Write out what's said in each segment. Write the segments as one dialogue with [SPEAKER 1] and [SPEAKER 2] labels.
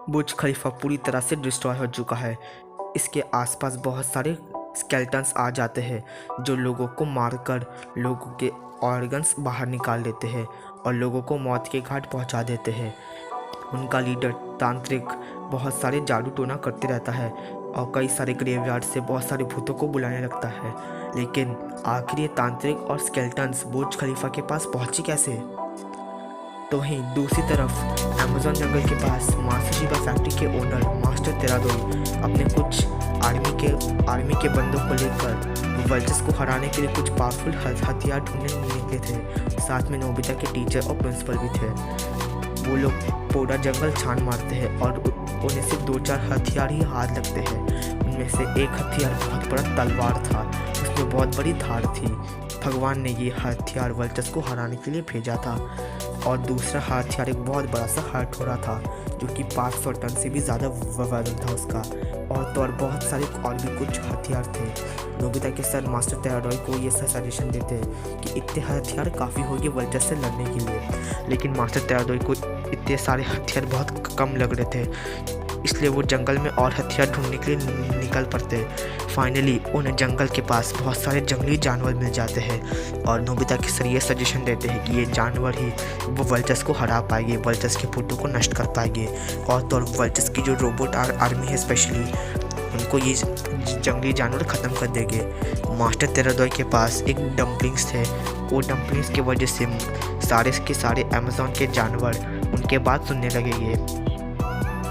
[SPEAKER 1] बुर्ज खलीफा पूरी तरह से डिस्ट्रॉय हो चुका है। इसके आसपास बहुत सारे स्केलेटन्स आ जाते हैं जो लोगों को मारकर लोगों के ऑर्गन्स बाहर निकाल लेते हैं और लोगों को मौत के घाट पहुंचा देते हैं। उनका लीडर तांत्रिक बहुत सारे जादू टोना करते रहता है और कई सारे ग्रेवयार्ड से बहुत सारे भूतों को बुलाने लगता है, लेकिन आखिर ये तांत्रिक और स्केलेटन्स बुर्ज खलीफा के पास पहुंची कैसे? तो वहीं दूसरी तरफ अमेज़न जंगल के पास मात्सुशिबा फैक्ट्री के ओनर मास्टर तेराडोई अपने कुछ आर्मी के बंदों को लेकर वल्चर्स को हराने के लिए कुछ पावरफुल हथियार ढूंढने निकले थे। साथ में नोबिता के टीचर और प्रिंसिपल भी थे। वो लोग पूरा जंगल छान मारते हैं और उन्हें सिर्फ 2-4 हथियार ही हाथ लगते हैं। उनमें से एक हथियार बहुत बड़ा तलवार था, उसमें बहुत बड़ी धार थी। भगवान ने ये हथियार वल्चर्स को हराने के लिए भेजा था। और दूसरा हथियार एक बहुत बड़ा सा हथौड़ा था जो कि 500 टन से भी ज़्यादा वजन था उसका। और तो और बहुत सारे और भी कुछ हथियार थे। नोबिता के सर मास्टर तेराडोई को ये सजेशन देते हैं कि इतने हथियार काफ़ी होंगे वल्चर से लड़ने के लिए, लेकिन मास्टर तेराडोई को इतने सारे हथियार बहुत कम लग रहे थे, इसलिए वो जंगल में और हथियार ढूंढने के लिए निकल पड़ते। फाइनली उन्हें जंगल के पास बहुत सारे जंगली जानवर मिल जाते हैं और नोबिता के सर ये सजेशन देते हैं कि ये जानवर ही वो वल्चर्स को हरा पाएंगे, वल्चर्स के भूतों को नष्ट कर पाएंगे। और तो और वल्चर्स की जो रोबोट आर्मी है स्पेशली, उनको ये जंगली जानवर ख़त्म कर देंगे। मास्टर तेराडोई के पास एक डम्पलिंग्स थे, वो डम्पलिंग्स की वजह से सारे के सारे अमेज़न के जानवर उनके बात सुनने लगेंगे।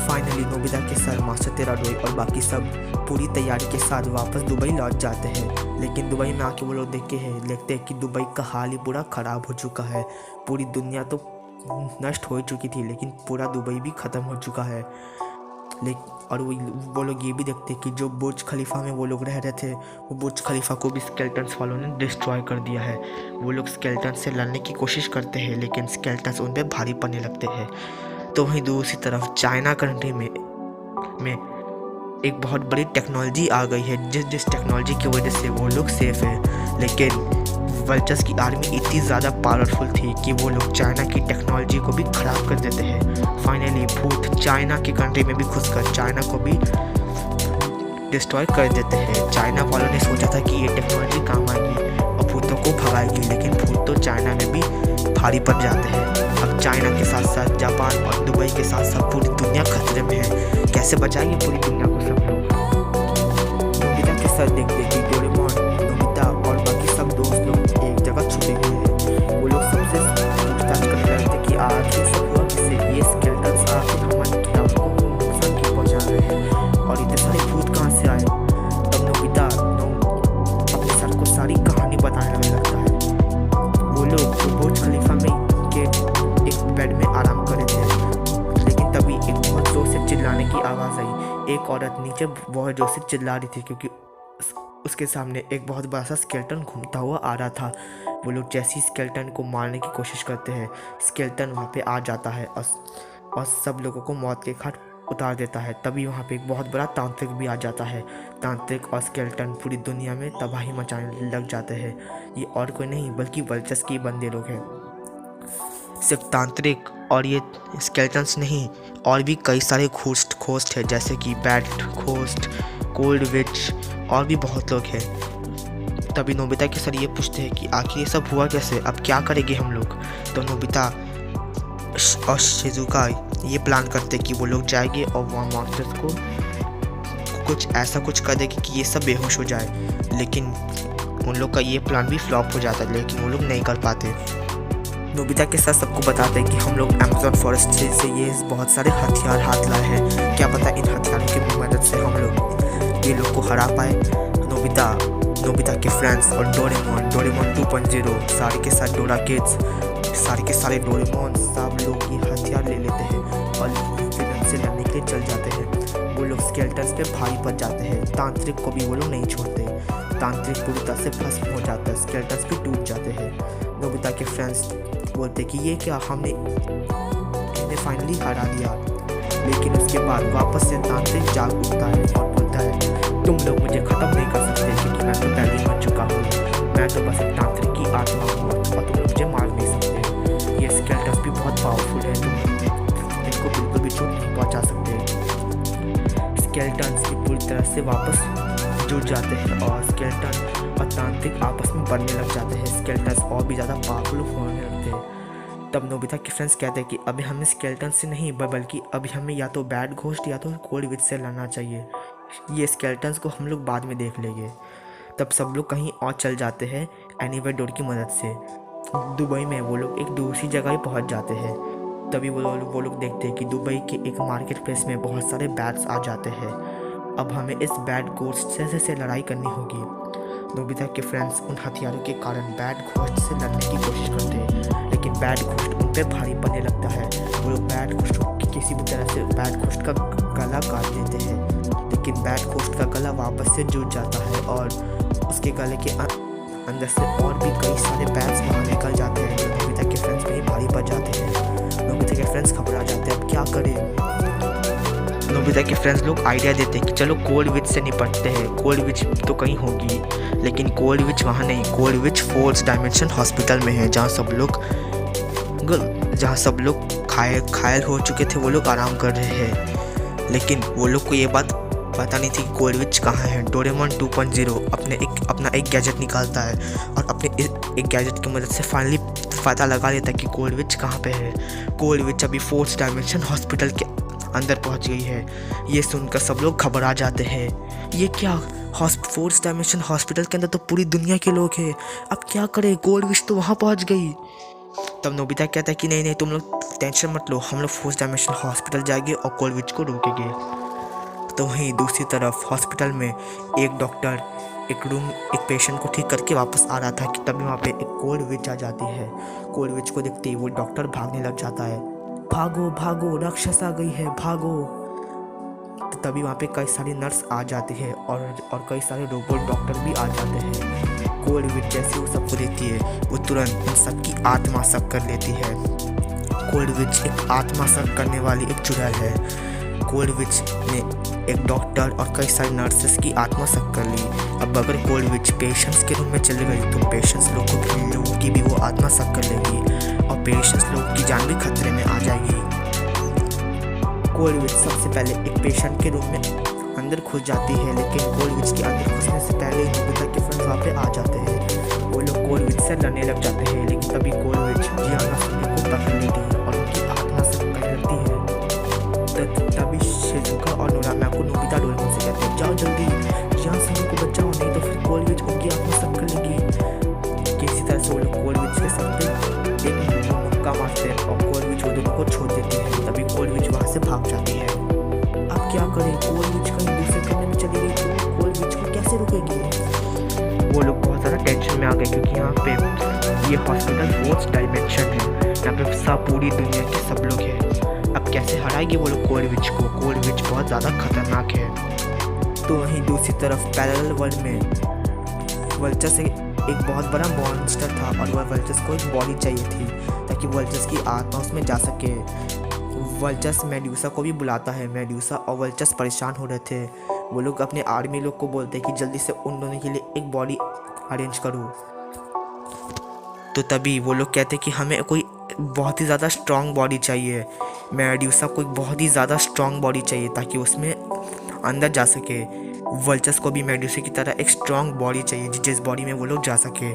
[SPEAKER 1] फाइनली नोबिता के सर मास्टर तेराडोई और बाकी सब पूरी तैयारी के साथ वापस दुबई लौट जाते हैं, लेकिन दुबई में आके वो लोग देखते हैं कि दुबई का हाल ही पूरा ख़राब हो चुका है। पूरी दुनिया तो नष्ट हो चुकी थी, लेकिन पूरा दुबई भी ख़त्म हो चुका है। और वो लोग ये भी देखते हैं कि जो बुर्ज खलीफा में वो लोग रह रहे थे, वो बुर्ज खलीफा को भी स्केलेटन्स वालों ने डिस्ट्रॉय कर दिया है। वो लोग स्केलेटन्स से लड़ने की कोशिश करते हैं, लेकिन स्केलेटन्स उन पर भारी पड़ने लगते हैं। तो वहीं दूसरी तरफ चाइना कंट्री में एक बहुत बड़ी टेक्नोलॉजी आ गई है, जिस टेक्नोलॉजी की वजह से वो लोग सेफ है। लेकिन वल्चर्स की आर्मी इतनी ज़्यादा पावरफुल थी कि वो लोग चाइना की टेक्नोलॉजी को भी ख़राब कर देते हैं। फाइनली भूत चाइना की कंट्री में भी घुसकर चाइना को भी डिस्ट्रॉय कर देते हैं। चाइना वालों ने सोचा था कि ये टेक्नोलॉजी काम आएगी और भूतों को भगाएगी, लेकिन भूत तो चाइना में भी भारी पड़ जाते हैं। अब चाइना के साथ साथ जापान और दुबई के साथ साथ पूरी दुनिया खतरे में है। कैसे बचाएंगे पूरी दुनिया को सब लोग? नोबिता के साथ देखते कि डोरेमोन, नोबिता और बाकी सब दोस्त लोग एक जगह छुपे हुए हैं। वो लोग सबसे पूछताछ कर रहे थे कि आखिर सब हुआ किससे, ये स्केलेटन्स आखिर हमारी किताबों को नुकसान क्यों पहुँचा रहे हैं और इतने सारे भूत कहाँ से आए। तब नोबिता अपने सर को सारी कहानी बताने लगता है। वो लोग बुर्ज खलीफा में एक बेड में आराम कर रहे थे, लेकिन तभी एक बहुत जोर से चिल्लाने की आवाज़ आई। एक औरत नीचे बहुत जोर से चिल्ला रही थी क्योंकि उसके सामने एक बहुत बड़ा सा स्केलेटन घूमता हुआ आ रहा था। वो लोग जैसे ही स्केलेटन को मारने की कोशिश करते हैं, स्केलेटन वहाँ पे आ जाता है और सब लोगों को मौत के घाट उतार देता है। तभी वहाँ पे एक बहुत बड़ा तांत्रिक भी आ जाता है। तांत्रिक और स्केलेटन पूरी दुनिया में तबाही मचाने लग जाते हैं। ये और कोई नहीं बल्कि वल्चर्स के बंदे लोग हैं। सिर्फ तांत्रिक और ये स्केलेटन्स नहीं, और भी कई सारे घोस्ट हैं, जैसे कि बैट घोस्ट, कोल्ड विच और भी बहुत लोग हैं। तभी नोबिता के सर ये पूछते हैं कि आखिर ये सब हुआ कैसे, अब क्या करेंगे हम लोग? तो नोबिता और शिजुका ये प्लान करते कि वो लोग जाएंगे और वहाँ मॉन्स्टर्स को कुछ कर देंगे कि ये सब बेहोश हो जाए। लेकिन उन लोग का ये प्लान भी फ्लॉप हो जाता है, लेकिन वो लोग नहीं कर पाते। नोबिता के साथ सबको बताते हैं कि हम लोग अमेज़न फॉरेस्ट से ये बहुत सारे हथियार हाथ लाए हैं, क्या पता इन हथियारों की मदद से हम लोग ये लोग को हरा पाए। नोबिता के फ्रेंड्स और डोरेमोन 2.0 सारे के साथ डोरा किड्स, सारे के सारे डोरेमोन सब लोग ये हथियार ले लेते हैं और विलन से लड़ने के लिए चल जाते हैं। वो लोग स्केलेटन्स पे भारी पड़ जाते हैं। तांत्रिक को भी वो लोग नहीं छोड़ते। तांत्रिक पूरी तरह से भस्म हो जाता है, स्केलेटन्स भी टूट जाते हैं। नोबिता के फ्रेंड्स बोलते कि ये क्या, हमने इन्हें फाइनली हरा दिया। लेकिन उसके बाद वापस से तांत्रिक जाग उठता है और बोलता है तुम लोग मुझे ख़त्म नहीं कर सकते क्योंकि मैं तो पहले ही मर चुका हूँ। मैं तो बस एक तांत्रिक की आत्मा हूँ और तुम लोग मुझे मार नहीं सकते। ये स्केलेटन्स भी बहुत पावरफुल है, तुम को बिल्कुल भी चोट नहीं पहुंचा सकते। स्केलेटन्स भी पूरी तरह से वापस जुड़ जाते हैं और स्केलेटन और तांत्रिक आपस में बढ़ने लग जाते हैं। स्केलेटन्स और भी ज़्यादा पावरफुल होने लगते हैं। तब नोबिता के फ्रेंड्स कहते हैं कि अभी हमें स्केलेटन से नहीं बल्कि अभी हमें या तो बैड घोस्ट या तो कोल्ड विच से लड़ना चाहिए। ये स्केलेटन्स को हम लोग बाद में देख लेंगे। तब सब लोग कहीं और चल जाते हैं एनीवे डोर की मदद से। दुबई में वो लोग एक दूसरी जगह ही पहुंच जाते हैं। तभी वो लोग देखते हैं कि दुबई के एक मार्केट प्लेस में बहुत सारे बैट्स आ जाते हैं। अब हमें इस बैड घोस्ट से लड़ाई करनी होगी। नोबिता के फ्रेंड्स उन हथियारों के कारण बैड घोस्ट से लड़ने की कोशिश करते हैं, लेकिन बैड घोस्ट उन पर भारी पड़ने लगता है। वो लोग बैड घोस्ट को किसी भी तरह से बैड घोस्ट का गला काट देते हैं, लेकिन बैड घोस्ट का गला वापस से जुड़ जाता है और उसके गले के अंदर से और भी कई सारे बैट्स बाहर निकल जाते हैं। नोबिता के फ्रेंड्स में भारी पड़ जाते हैं। नोबिता के फ्रेंड्स घबरा जाते हैं, अब क्या करें। नोबिता के फ्रेंड्स लोग आइडिया देते हैं कि चलो कोल्ड विच से निपटते हैं। कोल्ड विच तो कहीं होगी, लेकिन कोल्ड विच वहाँ नहीं। कोल्ड विच 4th डायमेंशन हॉस्पिटल में है, जहाँ सब लोग घायल हो चुके थे। वो लोग आराम कर रहे हैं, लेकिन वो लोग को ये बात पता नहीं थी कि कोल्ड विच कहाँ है। डोरेमोन 2.0 अपना एक गैजेट निकालता है और अपने एक गैजेट की मदद से फाइनली पता लगा लेता है कि कोल्ड विच कहाँ पे है। कोल्ड विच अभी 4th डायमेंशन हॉस्पिटल के अंदर पहुंच गई है। ये सुनकर सब लोग घबरा जाते हैं। ये क्या, 4th डायमेंशन हॉस्पिटल के अंदर तो पूरी दुनिया के लोग हैं, अब क्या करें, कोल्ड विच तो वहाँ पहुँच गई। तब नोबिता कहता है कि नहीं तुम लोग टेंशन मत लो, हम लोग 4th डायमेंशन हॉस्पिटल जाएंगे और कोल्ड विच को रोकेंगे। तो वहीं दूसरी तरफ हॉस्पिटल में एक डॉक्टर एक पेशेंट को ठीक करके वापस आ रहा था कि तभी वहाँ पे एक कोल्ड विच आ जाती है। कोल्ड विच को देखते ही वो डॉक्टर भागने लग जाता है। भागो भागो, राक्षस आ गई है, भागो। तो तभी वहाँ पे कई सारी नर्स आ जाती है और कई सारे रोबोट डॉक्टर भी आ जाते हैं। कोल्ड विच जैसे वो सबको देखती है, वो तुरंत उन सबकी आत्मा सक कर लेती है। कोल्ड विच एक आत्मा सक करने वाली एक चुड़ैल है। कोल्ड विच ने एक डॉक्टर और कई सारे नर्सेस की आत्मा सक कर ली। अब अगर कोल्ड विच पेशेंट्स के रूम में चली गई तो पेशेंट्स लोगों की भी वो आत्मा सक कर लेगी और पेशेंट्स लोगों की जान भी खतरे में आ जाएगी। कोल्ड विच सबसे पहले एक पेशेंट के रूम में अंदर घुस जाती है, लेकिन कोल्ड विच के अंदर घुसने से पहले नोबिता के फ्रेंड्स वहाँ पे आ जाते हैं। वो लोग कोल्ड विच से लड़ने लग जाते हैं, लेकिन तभी कोल्ड विच जियाना सभी को पकड़ लेती है और उनकी आत्मा सक कर लेती है। तभी शिजुका और नोरामा को नोबिता डोरेमोन से कहते हैं, जाओ जल्दी यहाँ सभी को बचाओ, नहीं तो फिर कोल्ड विच उनकी आत्मा सक कर लेगी। किसी तरह से वो लोग कोल्ड विच के सर पे एक मुक्का मारते हैं और कोल्ड विच वो दोनों को छोड़ देती है। तभी कोल्ड विच वहाँ से भाग जाती है। अब क्या करें, कोल्ड विच कहीं दूसरे कमरे में चली गई तो कोल्ड विच को कैसे रुकेगी। वो लोग बहुत ज़्यादा टेंशन में आ गए, क्योंकि यहाँ पे ये हॉस्पिटल 4th डायमेंशन है, यहाँ पे सब पूरी दुनिया के सब लोग हैं। अब कैसे हराएगी वो लोग कोल्ड विच को। कोल्ड विच बहुत ज़्यादा खतरनाक है। तो वहीं दूसरी तरफ पैरेलल वर्ल्ड में वल्चस एक बहुत बड़ा मॉन्स्टर था और वह वल्चस को एक बॉडी चाहिए थी ताकि वल्चस की आत्मा उसमें जा सके। वल्चस मेड्यूसा को भी बुलाता है। मेड्यूसा और वल्चस परेशान हो रहे थे। वो लोग अपने आर्मी लोग को बोलते हैं कि जल्दी से उन दोनों के लिए एक बॉडी अरेंज करो। तो तभी वो लोग कहते हैं कि हमें कोई बहुत ही ज़्यादा स्ट्रॉन्ग बॉडी चाहिए। मेड्यूसा को एक बहुत ही ज़्यादा स्ट्रॉन्ग बॉडी चाहिए ताकि उसमें अंदर जा सके। वल्चस को भी मेड्यूसा की तरह एक स्ट्रॉन्ग बॉडी चाहिए जिस बॉडी में वो लोग जा सके।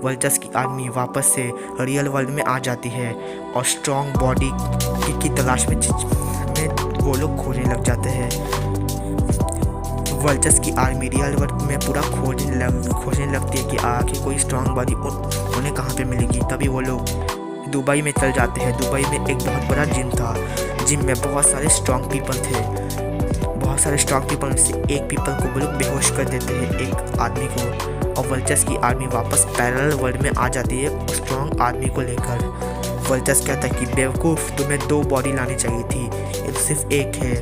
[SPEAKER 1] वल्चस की आर्मी वापस से रियल वर्ल्ड में आ जाती है और स्ट्रॉन्ग बॉडी की तलाश में वो लोग खोजने लग जाते हैं। वल्चस की आर्मी रियल वर्ल्ड में पूरा खोजने लगती है कि आखिर कोई स्ट्रॉन्ग बॉडी उन्हें कहाँ पे मिलेगी। तभी वो लोग दुबई में चल जाते हैं। दुबई में एक बहुत बड़ा जिम था। जिम में बहुत सारे स्ट्रॉन्ग पीपल थे। बहुत सारे स्ट्रॉन्ग पीपल में से एक पीपल को वो लोग बेहोश कर देते हैं, एक आदमी को, और वल्चस की आर्मी वापस पैरेलल वर्ल्ड में आ जाती है उस स्ट्रॉन्ग आदमी को लेकर। वल्चस कहता है कि बेवकूफ़, तुम्हें 2 बॉडी लानी चाहिए थी, ये तो सिर्फ एक है।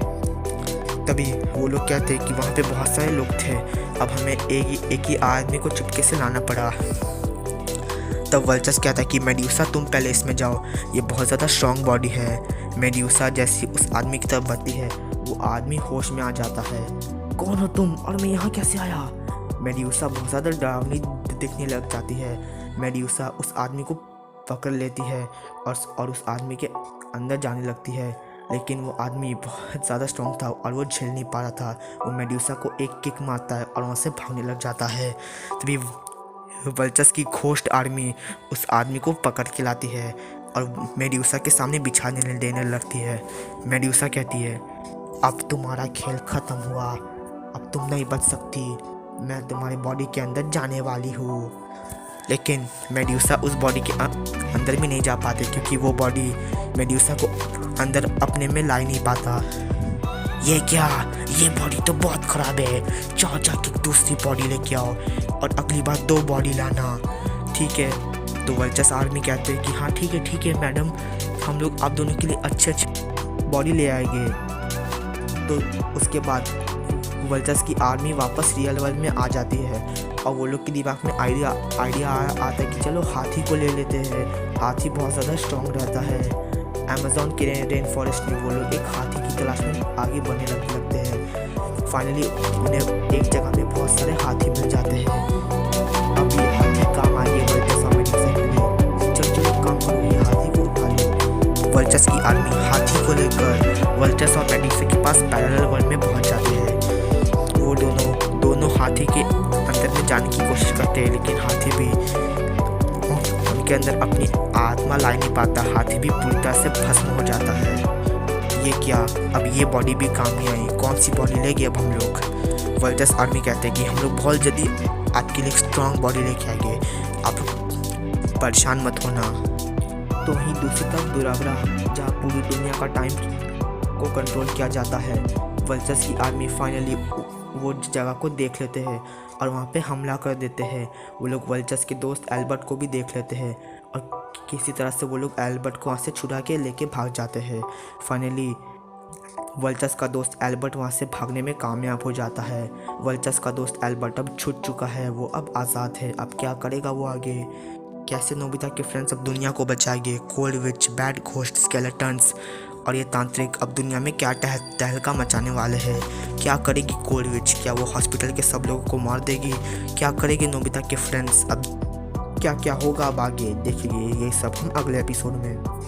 [SPEAKER 1] तभी वो लोग कहते हैं कि वहाँ पे बहुत सारे लोग थे, अब हमें एक ही आदमी को चुपके से लाना पड़ा। तब वल्चस कहता है कि मेड्यूसा तुम पहले इसमें जाओ, ये बहुत ज़्यादा स्ट्रॉन्ग बॉडी है। मेड्यूसा जैसी उस आदमी की तरफ बढ़ती है वो आदमी होश में आ जाता है। कौन हो तुम और मैं यहाँ कैसे आया। मेड्यूसा बहुत ज़्यादा डरावनी दिखने लग जाती है। मेड्यूसा उस आदमी को पकड़ लेती है और उस आदमी के अंदर जाने लगती है लेकिन वो आदमी बहुत ज़्यादा स्ट्रॉन्ग था और वो झेल नहीं पा रहा था। वो मेड्यूसा को एक किक मारता है और वहाँ से भागने लग जाता है। तभी वल्चर्स की घोस्ट आर्मी उस आदमी को पकड़ के लाती है और मेड्यूसा के सामने बिछा देने लगती है। मेड्यूसा कहती है, अब तुम्हारा खेल ख़त्म हुआ, अब तुम नहीं बच सकती, मैं तुम्हारे बॉडी के अंदर जाने वाली हूँ। लेकिन मेड्यूसा उस बॉडी के अंदर भी नहीं जा पाते क्योंकि वो बॉडी मेड्यूसा को अंदर अपने में ला ही नहीं पाता। ये क्या, ये बॉडी तो बहुत ख़राब है, जाओ जाके दूसरी बॉडी लेके आओ और अगली बार 2 बॉडी लाना, ठीक है। तो वल्चर्स आर्मी कहते हैं कि हाँ ठीक है मैडम, हम लोग आप दोनों के लिए अच्छे बॉडी ले आएंगे। तो उसके बाद वल्चर्स की आर्मी वापस रियल वर्ल्ड में आ जाती है और वो लोग के दिमाग में आइडिया आता है कि चलो हाथी को ले लेते हैं। हाथी बहुत ज़्यादा स्ट्रॉन्ग रहता है। अमेज़न के रेन फॉरेस्ट में वो लोग एक हाथी की तलाश में आगे बढ़ने लगते हैं। फाइनली उन्हें एक जगह पे बहुत सारे हाथी मिल जाते हैं। अब ये हाथी काम आएंगे वल्चर्स और मेड्यूसा के लिए। चलो काम करो, ये हाथी को उठा लो। वल्चर्स की आर्मी हाथी को लेकर वल्चर्स और मेड्यूसा के पास पैरेलल वर्ल्ड में पहुंच जाते हैं। वो दोनों हाथी के अंदर में जाने की कोशिश करते हैं, लेकिन हाथी भी उनके अंदर अपनी आत्मा ला नहीं पाता। हाथी भी पूरी तरह से भस्म हो जाता है। ये क्या, अब ये बॉडी भी काम नहीं आई, कौन सी बॉडी लेंगे अब हम लोग। वल्चर्स आर्मी कहते हैं कि हम लोग बहुत जल्दी आपके लिए स्ट्रॉन्ग बॉडी लेके आएंगे, आप परेशान मत होना। तो वहीं दूसरी तरफ दुरागरा, जहाँ पूरी दुनिया का टाइम को कंट्रोल किया जाता है, वल्चर्स की आर्मी फाइनली वो जगह को देख लेते हैं और वहाँ पे हमला कर देते हैं। वो लोग वल्चर्स के दोस्त एल्बर्ट को भी देख लेते हैं और किसी तरह से वो लोग एल्बर्ट को वहाँ से छुड़ा के लेके भाग जाते हैं। फाइनली वल्चर्स का दोस्त एल्बर्ट वहाँ से भागने में कामयाब हो जाता है। वल्चर्स का दोस्त एल्बर्ट अब छूट चुका है, वो अब आज़ाद है। अब क्या करेगा वो आगे, कैसे नोबिता के फ्रेंड्स अब दुनिया को बचाएंगे। कोल्ड विच, बैड घोस्ट, स्केलेटन्स और ये तांत्रिक अब दुनिया में क्या तहलका मचाने वाले हैं। क्या करेगी कोल्ड विच, क्या वो हॉस्पिटल के सब लोगों को मार देगी, क्या करेगी नोबिता के फ्रेंड्स, अब क्या क्या होगा अब आगे देखिए। ये सब हम अगले एपिसोड में